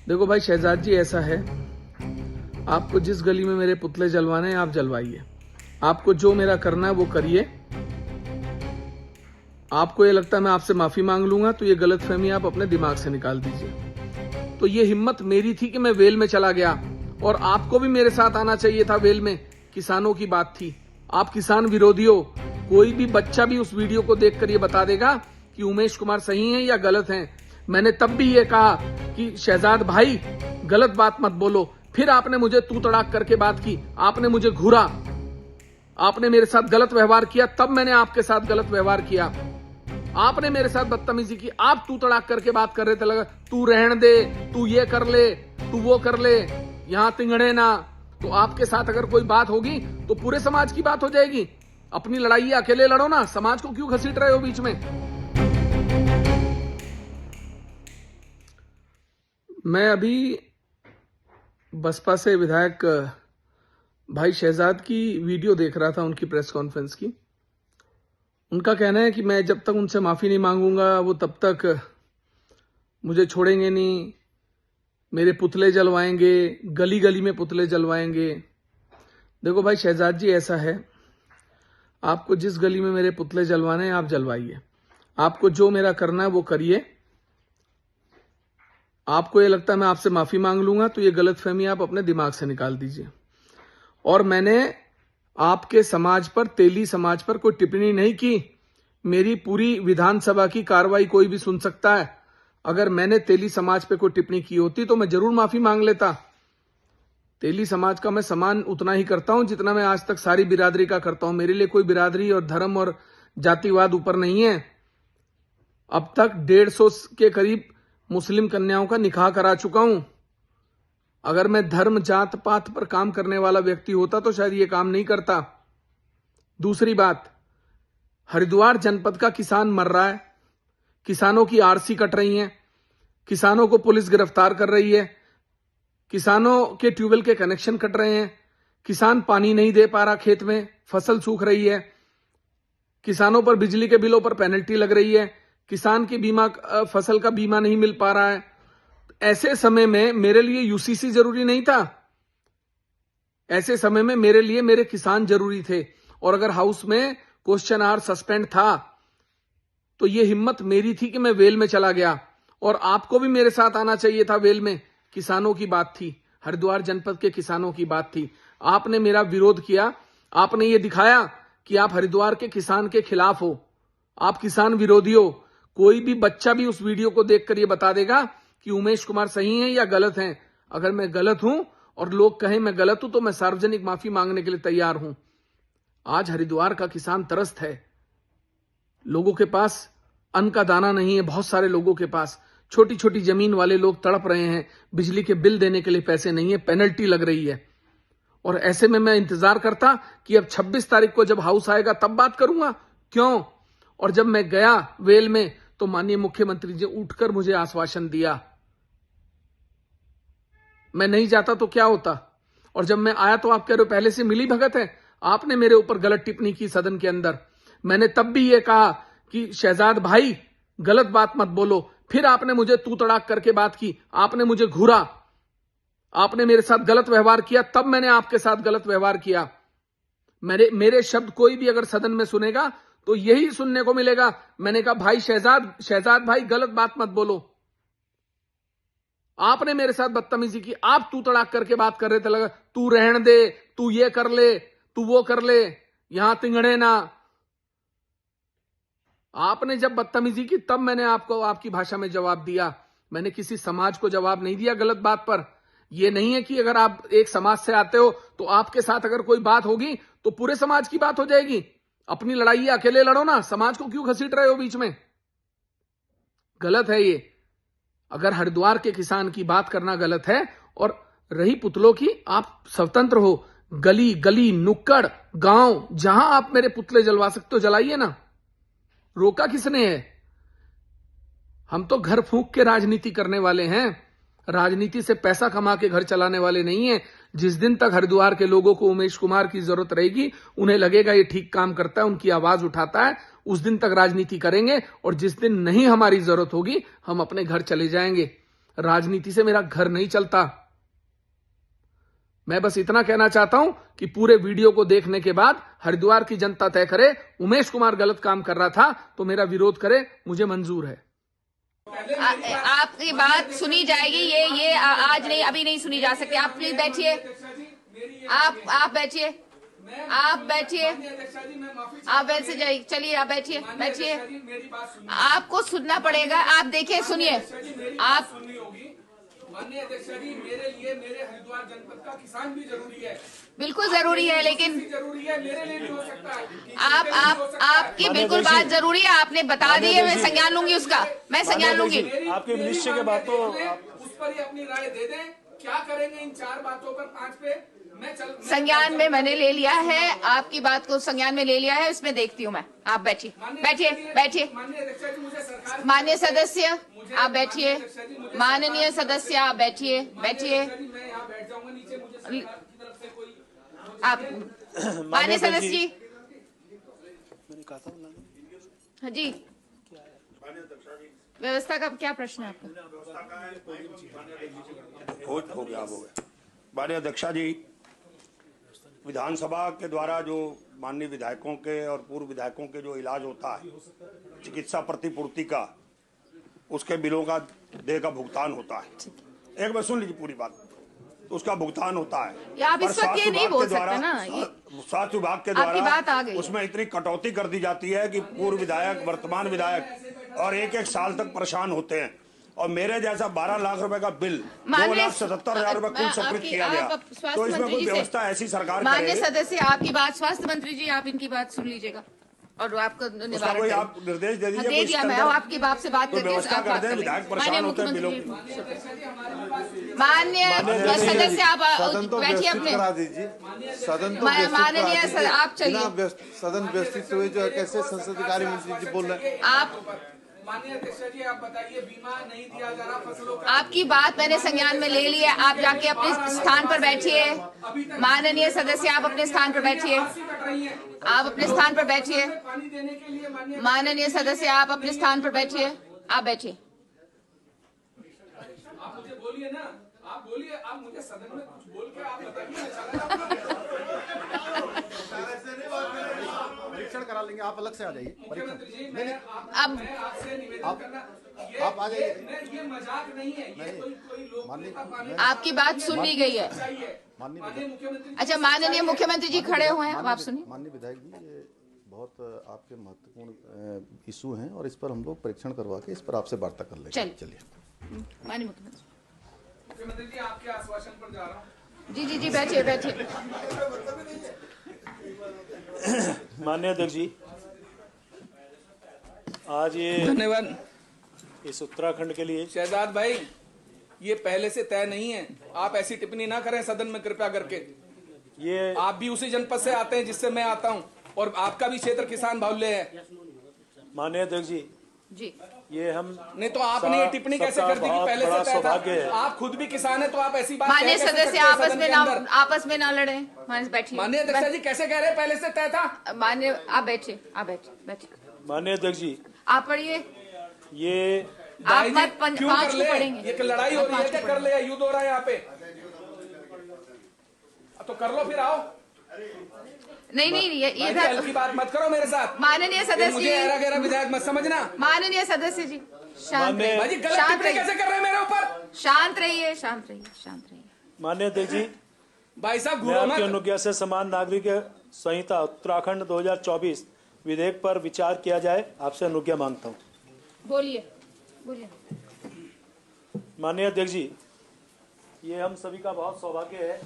देखो भाई शहजाद जी, ऐसा है, आपको जिस गली में मेरे पुतले जलवाने हैं आप जलवाइए। आपको जो मेरा करना है वो करिए। आपको ये लगता है मैं आपसे माफी मांग लूंगा तो ये गलतफहमी आप अपने दिमाग से निकाल दीजिए। तो ये हिम्मत मेरी थी कि मैं वेल में चला गया और आपको भी मेरे साथ आना चाहिए था वेल में। किसानों की बात थी, आप किसान विरोधी हो। कोई भी बच्चा भी उस वीडियो को देखकर ये बता देगा कि उमेश कुमार सही हैं या गलत हैं। मैंने तब भी ये कहा कि शहजाद भाई गलत बात मत बोलो, फिर आपने मुझे तू तड़ाक करके बात की, आपने मुझे घूरा, आपने मेरे साथ गलत व्यवहार किया, तब मैंने आपके साथ गलत व्यवहार किया। आपने मेरे साथ बदतमीजी की, आप तू तड़ाक करके बात कर रहे थे, लगा तू रहन दे, तू ये कर ले, तू वो कर ले, यहां तिंगड़े ना। तो आपके साथ अगर कोई बात होगी तो पूरे समाज की बात हो जाएगी। अपनी लड़ाई अकेले लड़ो ना, समाज को क्यों घसीट रहे हो बीच में। मैं अभी बसपा से विधायक भाई शहजाद की वीडियो देख रहा था, उनकी प्रेस कॉन्फ्रेंस की। उनका कहना है कि मैं जब तक उनसे माफी नहीं मांगूंगा वो तब तक मुझे छोड़ेंगे नहीं, मेरे पुतले जलवाएंगे, गली गली में पुतले जलवाएंगे। देखो भाई शहजाद जी, ऐसा है, आपको जिस गली में मेरे पुतले जलवाने हैं आप जलवाइए। आपको जो मेरा करना है वो करिए। आपको ये लगता है मैं आपसे माफी मांग लूंगा तो ये गलतफहमी आप अपने दिमाग से निकाल दीजिए। और मैंने आपके समाज पर, तेली समाज पर कोई टिप्पणी नहीं की। मेरी पूरी विधानसभा की कार्रवाई कोई भी सुन सकता है। अगर मैंने तेली समाज पे कोई टिप्पणी की होती तो मैं जरूर माफी मांग लेता। तेली समाज का मैं सम्मान उतना ही करता हूं जितना मैं आज तक सारी बिरादरी का करता हूं। मेरे लिए कोई बिरादरी और धर्म और जातिवाद ऊपर नहीं है। अब तक 150 के करीब मुस्लिम कन्याओं का निकाह करा चुका हूं। अगर मैं धर्म जात पात पर काम करने वाला व्यक्ति होता तो शायद ये काम नहीं करता। दूसरी बात, हरिद्वार जनपद का किसान मर रहा है, किसानों की आरसी कट रही है, किसानों को पुलिस गिरफ्तार कर रही है, किसानों के ट्यूबवेल के कनेक्शन कट रहे हैं, किसान पानी नहीं दे पा रहा खेत में, फसल सूख रही है, किसानों पर बिजली के बिलों पर पेनल्टी लग रही है, किसान की बीमा, फसल का बीमा नहीं मिल पा रहा है। ऐसे समय में मेरे लिए यूसीसी जरूरी नहीं था। ऐसे समय में मेरे लिए मेरे किसान जरूरी थे। और अगर हाउस में क्वेश्चन आवर सस्पेंड था तो यह हिम्मत मेरी थी कि मैं वेल में चला गया और आपको भी मेरे साथ आना चाहिए था वेल में। किसानों की बात थी, हरिद्वार जनपद के किसानों की बात थी। आपने मेरा विरोध किया, आपने ये दिखाया कि आप हरिद्वार के किसान के खिलाफ हो, आप किसान विरोधी हो। कोई भी बच्चा भी उस वीडियो को देखकर ये बता देगा कि उमेश कुमार सही हैं या गलत हैं। अगर मैं गलत हूं और लोग कहें मैं गलत हूं तो मैं सार्वजनिक माफी मांगने के लिए तैयार हूं। आज हरिद्वार का किसान त्रस्त है, लोगों के पास अन्न का दाना नहीं है। बहुत सारे लोगों के पास, छोटी छोटी जमीन वाले लोग तड़प रहे हैं, बिजली के बिल देने के लिए पैसे नहीं है, पेनल्टी लग रही है। और ऐसे में मैं इंतजार करता कि अब 26 तारीख को जब हाउस आएगा तब बात करूंगा, क्यों। और जब मैं गया वेल में तो माननीय मुख्यमंत्री जी उठकर मुझे आश्वासन दिया। मैं नहीं जाता तो क्या होता। और जब मैं आया तो आप कह रहे हो पहले से मिली भगत है। आपने मेरे ऊपर गलत टिप्पणी की सदन के अंदर। मैंने तब भी ये कहा कि शहजाद भाई गलत बात मत बोलो, फिर आपने मुझे तू तड़ाक करके बात की, आपने मुझे घूरा, आपने मेरे साथ गलत व्यवहार किया, तब मैंने आपके साथ गलत व्यवहार किया। मेरे शब्द कोई भी अगर सदन में सुनेगा तो यही सुनने को मिलेगा। मैंने कहा भाई शहजाद भाई गलत बात मत बोलो। आपने मेरे साथ बदतमीजी की, आप तू तड़ाक करके बात कर रहे थे, लगा तू रहन दे, तू ये कर ले, तू वो कर ले, यहां तिंगड़े ना। आपने जब बदतमीजी की तब मैंने आपको आपकी भाषा में जवाब दिया। मैंने किसी समाज को जवाब नहीं दिया गलत बात पर। यह नहीं है कि अगर आप एक समाज से आते हो तो आपके साथ अगर कोई बात होगी तो पूरे समाज की बात हो जाएगी। अपनी लड़ाई अकेले लड़ो ना, समाज को क्यों घसीट रहे हो बीच में। गलत है ये। अगर हरिद्वार के किसान की बात करना गलत है, और रही पुतलों की, आप स्वतंत्र हो। गली गली, नुक्कड़, गांव, जहां आप मेरे पुतले जलवा सकते हो जलाइए ना, रोका किसने है। हम तो घर फूंक के राजनीति करने वाले हैं, राजनीति से पैसा कमा के घर चलाने वाले नहीं है। जिस दिन तक हरिद्वार के लोगों को उमेश कुमार की जरूरत रहेगी, उन्हें लगेगा ये ठीक काम करता है, उनकी आवाज उठाता है, उस दिन तक राजनीति करेंगे। और जिस दिन नहीं हमारी जरूरत होगी हम अपने घर चले जाएंगे। राजनीति से मेरा घर नहीं चलता। मैं बस इतना कहना चाहता हूं कि पूरे वीडियो को देखने के बाद हरिद्वार की जनता तय करे, उमेश कुमार गलत काम कर रहा था तो मेरा विरोध करे, मुझे मंजूर है। आपकी बात सुनी जाएगी, ये आज नहीं, अभी नहीं सुनी जा सकती। आप प्लीज बैठिए, आप बैठिए, आप बैठिए, आप वैसे जाइए, चलिए आप बैठिए, बैठिए। आपको सुनना पड़ेगा, आप देखिए, सुनिए आप। माननीय अध्यक्ष जी, मेरे लिए मेरे हरिद्वार जनपद का किसान भी जरूरी है, बिल्कुल जरूरी है, लेकिन जरूरी है, मेरे लिए भी हो सकता है। आपकी बिल्कुल बात जरूरी है, आपने बता दी है, मैं संज्ञान लूंगी उसका, मैं संज्ञान लूंगी। आपके निश्चय के बाद तो उस पर ही अपनी राय दे दें, क्या करेंगे इन 4 बातों पर, 5 पे संज्ञान में मैंने ले लिया है, आपकी बात को संज्ञान में ले लिया है, इसमें देखती हूँ मैं। आप बैठिए, बैठिए, बैठिए। माननीय सदस्य आप बैठिए, माननीय सदस्य आप बैठिए, बैठिए। आप माननीय सदस्य जी, हाँ जी, व्यवस्था का क्या प्रश्न है आपका? हो गया। माननीय अध्यक्षा जी, विधानसभा के द्वारा जो माननीय विधायकों के और पूर्व विधायकों के जो इलाज होता है, चिकित्सा प्रतिपूर्ति का, उसके बिलों का देय का भुगतान होता है। एक बार सुन लीजिए पूरी बात, उसका भुगतान होता है। आप इस वक्त ये नहीं बोल सकते ना, स्वास्थ्य विभाग के द्वारा उसमें इतनी कटौती कर दी जाती है कि पूर्व विधायक, वर्तमान विधायक और 1-1 साल तक परेशान होते हैं। और मेरे जैसा 12 लाख रुपए का बिल 2,77,000 रुपए कुल स्वीकृत किया गया, तो इसमें कोई व्यवस्था ऐसी सरकार माननीय सदस्य, आपकी बात स्वास्थ्य मंत्री जी, आप इनकी बात सुन लीजिएगा और आपको कोई आप निर्देश दे दीजिए। दे दिया मैं, आपकी बात से बात करके व्यवस्था कर दें, विधायक परेशान होते हैं बिलों। माननीय सदस्य आप बैठिए अपने सदन, माननीय आप चलिए। सदन व्यवस्थित हुए जो कैसे संसदीय कार्य मंत्री जी बोल रहे हैं। आप माननीय अध्यक्ष जी, आप बताइए, बीमा नहीं दिया जा रहा फसलों का। आपकी बात मैंने संज्ञान में ले ली है, आप जाके अपने स्थान पर बैठिए। माननीय सदस्य आप अपने स्थान पर बैठिए, आप अपने स्थान पर बैठिए। माननीय सदस्य आप अपने स्थान पर बैठिए, आप बैठिए। आप मुझे बोलिए ना, आप बोलिए, आप मुझे सदन में कुछ बोल के आप बताइए। परीक्षण करा लेंगे, आप अलग से आ जाइए। अब आप आ जाइए। ये मजाक नहीं है, ये कोई लोग आपकी बात सुन ली गई है। अच्छा, माननीय मुख्यमंत्री जी खड़े हुए हैं, अब आप सुनिए। माननीय विधायक जी, ये बहुत आपके महत्वपूर्ण इशू हैं और इस पर हम लोग परीक्षण करवा के इस पर आपसे वार्ता कर लेंगे। चलिए माननीय मुख्यमंत्री जी, आपके आश्वासन पर जा रहा हूँ। जी जी जी, बैठिए बैठिए। माननीय अध्यक्ष जी, आज ये धन्यवाद। इस उत्तराखंड के लिए शहजाद भाई, ये पहले से तय नहीं है, आप ऐसी टिप्पणी ना करें सदन में कृपया करके। ये आप भी उसी जनपद से आते हैं जिससे मैं आता हूं, और आपका भी क्षेत्र किसान बाहुल्य है। माननीय अध्यक्ष जी, ये हम नहीं तो आपने ये टिप्पणी कैसे कर दी कि पहले से तय सौभाग्य था? आप खुद भी किसान है तो आप ऐसी बात माननीय सदस्य आपस में ना लड़े। बैठिए। माननीय अध्यक्ष जी, कैसे कह रहे हैं पहले से तय था? माननीय आप बैठिए, आप बैठिए। माननीय अध्यक्ष जी, आप पढ़िए। ये आप मत क्यों कर ले? ये लड़ाई हो रही है क्या? कर ले, युद्ध हो रहा है यहाँ पे, तो कर लो, फिर आओ। नहीं, ये हल्की बात मत करो मेरे साथ। माननीय सदस्य, मुझे ऐरा गैरा विधायक मत समझना। माननीय सदस्य जी, शांत रहिए। भाई गलत टिप्पणी कैसे कर रहे हैं मेरे ऊपर? शांत रहिए, शांत रहिए, शांत रहिए। माननीय अध्यक्ष जी, भाई साहब, मैं आपकी अनुज्ञा से समान नागरिक संहिता उत्तराखंड 2024 विधेयक पर विचार किया जाए, आपसे अनुज्ञा मांगता हूँ। बोलिए बोलिए। माननीय अध्यक्ष जी, ये हम सभी का बहुत सौभाग्य है